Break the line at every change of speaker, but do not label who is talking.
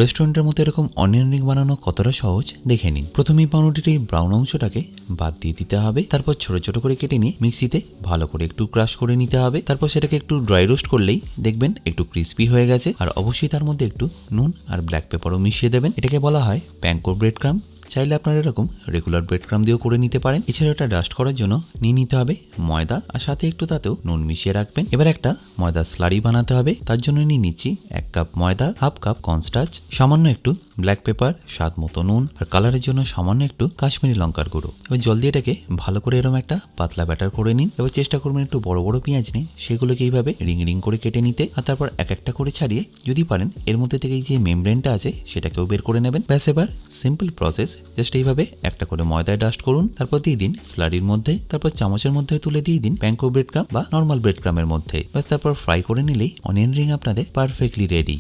রেস্টুরেন্টের মতো এরকম অনিয়ন রিং বানানো কতটা সহজ দেখে নিন। প্রথমেই পাউরুটির এই ব্রাউন অংশটাকে বাদ দিয়ে দিতে হবে। তারপর ছোট ছোট করে কেটে নিয়ে মিক্সিতে ভালো করে একটু ক্রাশ করে নিতে হবে। তারপর সেটাকে একটু ড্রাই রোস্ট করলেই দেখবেন একটু ক্রিস্পি হয়ে গেছে। আর অবশ্যই তার মধ্যে একটু নুন আর ব্ল্যাক পেপারও মিশিয়ে দেবেন। এটাকে বলা হয় প্যানকো ব্রেড ক্রাম্ব। চাইলে আপনারা এরকম রেগুলার ব্রেড ক্রাম্ব দিয়েও করে নিতে পারেন। এছাড়া এটা ডাস্ট করার জন্য নিয়ে নিতে হবে ময়দা, আর সাথে একটু তাতেও নুন মিশিয়ে রাখবেন। এবার একটা ময়দার স্লারি বানাতে হবে। তার জন্য নিয়ে নিচ্ছি 1 কাপ ময়দা, হাফ কাপ কর্নস্টার্চ, সামান্য একটু ব্ল্যাক পেপার, স্বাদ মতো নুন, আর কালারের জন্য সামান্য একটু কাশ্মীরি লঙ্কার গুঁড়ো। এবার জল দিয়ে এটাকে ভালো করে এরকম একটা পাতলা ব্যাটার করে নিন। এবার চেষ্টা করবেন একটু বড় বড় পেঁয়াজ নিয়ে সেগুলোকে এইভাবে রিং রিং করে কেটে নিতে, আর তারপর এক একটা করে ছাড়িয়ে যদি পারেন এর মধ্যে থেকে যে মেমব্রেনটা আছে সেটাকেও বের করে নেবেন। ব্যাস, এবার সিম্পল প্রসেস। জাস্ট এইভাবে একটা করে ময়দায় ডাস্ট করুন, তারপর দিয়ে দিন স্লারির মধ্যে, তারপর চামচের মধ্যে তুলে দিয়ে দিন প্যানকো ব্রেড ক্রাম্ব বা নর্মাল ব্রেড ক্রাম্বের মধ্যে। ব্যাস, তারপর ফ্রাই করে নিলেই অনিয়ন রিং আপনাদের পারফেক্টলি রেডি।